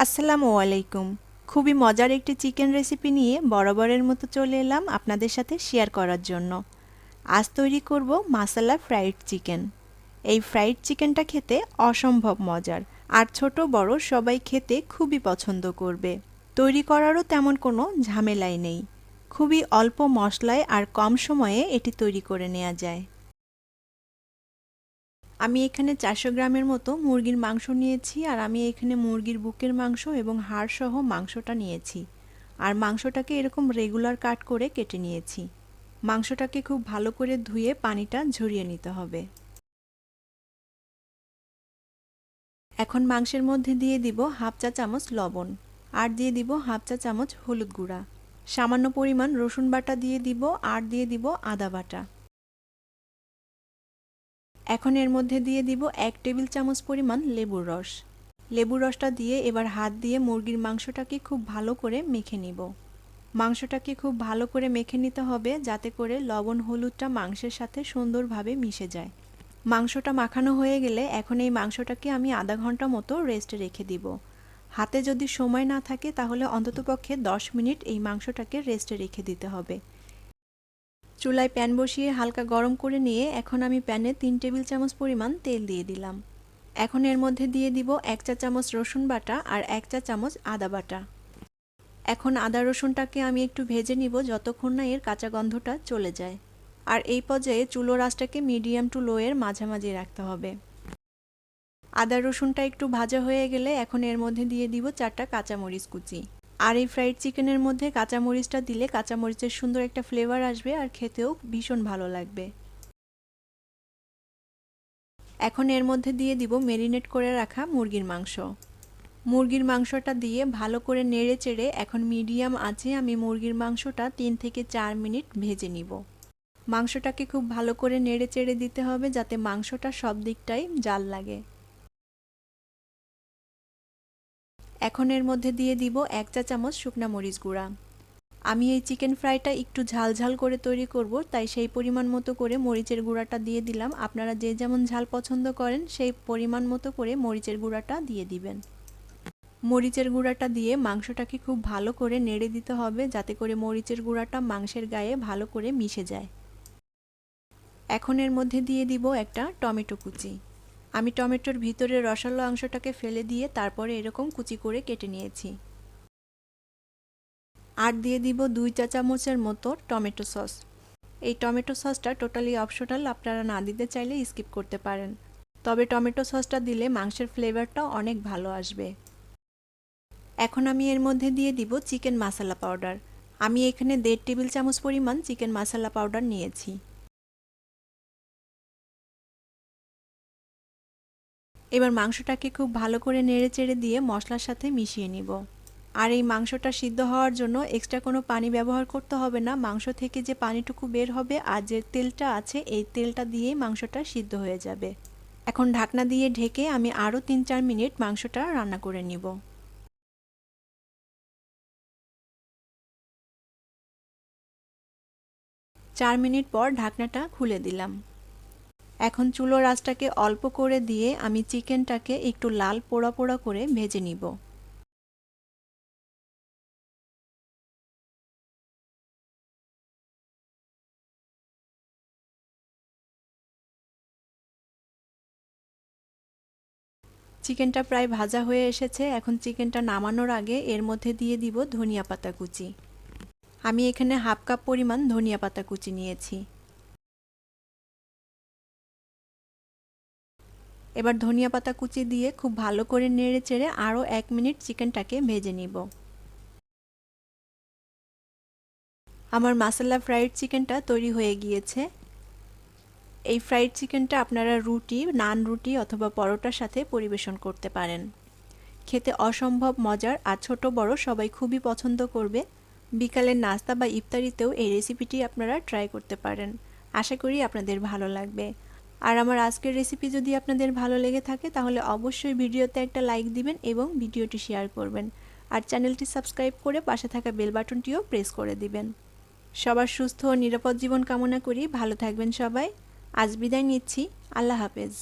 আসসালামু আলাইকুম। খুবই মজার একটি চিকেন রেসিপি নিয়ে বরাবরের মতো চলে এলাম আপনাদের সাথে শেয়ার করার জন্য। আজ তৈরি করব মাসালা ফ্রাইড চিকেন। এই ফ্রাইড চিকেনটা খেতে অসম্ভব মজার, আর ছোট বড় সবাই খেতে খুবই পছন্দ করবে। তৈরি করারও তেমন কোনো ঝামেলাই নেই। খুবই অল্প মশলায় আর কম সময়ে এটি তৈরি করে নেওয়া যায়। আমি এখানে 400 গ্রামের মতো মুরগির মাংস নিয়েছি, আর আমি এখানে মুরগির বুকের মাংস এবং হাড় সহ মাংসটা নিয়েছি। আর মাংসটাকে এরকম রেগুলার কাট করে কেটে নিয়েছি। মাংসটাকে খুব ভালো করে ধুয়ে পানিটা ঝরিয়ে নিতে হবে। এখন মাংসের মধ্যে দিয়ে দিব হাফ চা চামচ লবণ, আর দিয়ে দিব হাফ চা চামচ হলুদ গুঁড়া, সামান্য পরিমাণ রসুন বাটা দিয়ে দিব, আর দিয়ে দিব আদা বাটা। এখন এর মধ্যে দিয়ে দিব 1 টেবিল চামচ পরিমাণ লেবুর রস। লেবুর রসটা দিয়ে এবার হাত দিয়ে মুরগির মাংসটাকে খুব ভালো করে মেখে নিব। মাংসটাকে খুব ভালো করে মেখে নিতে হবে, যাতে করে লবণ হলুদটা মাংসের সাথে সুন্দরভাবে মিশে যায়। মাংসটা মাখানো হয়ে গেলে এখন এই মাংসটাকে আমি আধা ঘন্টা মতো রেস্টে রেখে দিব। হাতে যদি সময় না থাকে তাহলে অন্ততপক্ষে 10 মিনিট এই মাংসটাকে রেস্টে রেখে দিতে হবে। চুলায় প্যান বসিয়ে হালকা গরম করে নিয়ে এখন আমি প্যানে 3 টেবিল চামচ পরিমাণ তেল দিয়ে দিলাম। এখন এর মধ্যে দিয়ে দিব 1 চা চামচ রসুন বাটা আর 1 চা চামচ আদা বাটা। এখন আদা রসুনটাকে আমি একটু ভেজে নিব যতক্ষণ না এর কাঁচা গন্ধটা চলে যায়। আর এই পর্যায়ে চুলোর আঁচটাকে মিডিয়াম টু লো এর মাঝামাঝি রাখতে হবে। আদা রসুনটা একটু ভাজা হয়ে গেলে এখন এর মধ্যে দিয়ে দিব 4টা কাঁচামরিচ কুচি। আর এই ফ্রাইড চিকেনের মধ্যে কাঁচামরিচটা দিলে কাঁচামরিচের সুন্দর একটা ফ্লেভার আসবে, আর খেতেও ভীষণ ভালো লাগবে। এখন এর মধ্যে দিয়ে দিব মেরিনেট করে রাখা মুরগির মাংস। মুরগির মাংসটা দিয়ে ভালো করে নেড়ে চেড়ে এখন মিডিয়াম আঁচে আমি মুরগির মাংসটা 3 থেকে 4 মিনিট ভেজে নিব। মাংসটাকে খুব ভালো করে নেড়ে চেড়ে দিতে হবে যাতে মাংসটা সব দিকটাই জাল লাগে। এখন এর মধ্যে দিয়ে দিব 1 চা চামচ শুকনা মরিচ গুঁড়া। আমি এই চিকেন ফ্রাইটা একটু ঝাল ঝাল করে তৈরি করব, তাই সেই পরিমাণ মতো করে মরিচের গুঁড়াটা দিয়ে দিলাম। আপনারা যে যেমন ঝাল পছন্দ করেন সেই পরিমাণ মতো করে মরিচের গুঁড়াটা দিয়ে দিবেন। মরিচের গুঁড়াটা দিয়ে মাংসটাকে খুব ভালো করে নেড়ে দিতে হবে, যাতে করে মরিচের গুঁড়াটা মাংসের গায়ে ভালো করে মিশে যায়। এখন এর মধ্যে দিয়ে দিব একটা টমেটো কুচি। আমি টমেটোর ভিতরের রসালো অংশটাকে ফেলে দিয়ে তারপরে এরকম কুচি করে কেটে নিয়েছি। আর দিয়ে দিব 2 চা চামচের মতো টমেটো সস। এই টমেটো সসটা টোটালি অপশনাল, আপনারা না দিতে চাইলে স্কিপ করতে পারেন। তবে টমেটো সসটা দিলে মাংসের ফ্লেভারটা অনেক ভালো আসবে। এখন আমি এর মধ্যে দিয়ে দিব চিকেন মাসালা পাউডার। আমি এখানে 1.5 টেবিল চামচ পরিমাণ চিকেন মাসালা পাউডার নিয়েছি। এবার মাংসটাকে খুব ভালো করে নেড়ে চেড়ে দিয়ে মশলার সাথে মিশিয়ে নিব। আর এই মাংসটা সিদ্ধ হওয়ার জন্য এক্সট্রা কোনো পানি ব্যবহার করতে হবে না। মাংস থেকে যে পানিটুকু বের হবে আর যে তেলটা আছে এই তেলটা দিয়েই মাংসটা সিদ্ধ হয়ে যাবে। এখন ঢাকনা দিয়ে ঢেকে আমি আরও 3-4 মিনিট মাংসটা রান্না করে নিব। 4 মিনিট পর ঢাকনাটা খুলে দিলাম। এখন চুলোর আঁচটাকে অল্প করে দিয়ে আমি চিকেনটাকে একটু লাল পোড়া পোড়া করে ভেজে নিব। চিকেনটা প্রায় ভাজা হয়ে এসেছে। এখন চিকেনটা নামানোর আগে এর মধ্যে দিয়ে দিব ধনিয়া পাতা কুচি। আমি এখানে হাফ কাপ পরিমাণ ধনিয়া পাতা কুচি নিয়েছি। এবার ধনিয়া পাতা কুচি দিয়ে খুব ভালো করে নেড়ে চেড়ে আরও 1 মিনিট চিকেনটাকে ভেজে নিব। আমার মাসালা ফ্রাইড চিকেনটা তৈরি হয়ে গিয়েছে। এই ফ্রাইড চিকেনটা আপনারা রুটি, নান রুটি অথবা পরোটার সাথে পরিবেশন করতে পারেন। খেতে অসম্ভব মজার, আর ছোট বড় সবাই খুবই পছন্দ করবে। বিকালের নাস্তা বা ইফতারিতেও এই রেসিপিটি আপনারা ট্রাই করতে পারেন। আশা করি আপনাদের ভালো লাগবে। আর আমার আজকের রেসিপি যদি আপনাদের ভালো লেগে থাকে তাহলে অবশ্যই ভিডিওতে একটা লাইক দিবেন এবং ভিডিওটি শেয়ার করবেন। আর চ্যানেলটি সাবস্ক্রাইব করে পাশে থাকা বেল বাটনটিও প্রেস করে দিবেন। সবার সুস্থ ও নিরাপদ জীবন কামনা করি। ভালো থাকবেন সবাই। আজ বিদায় নিচ্ছি। আল্লাহ হাফেজ।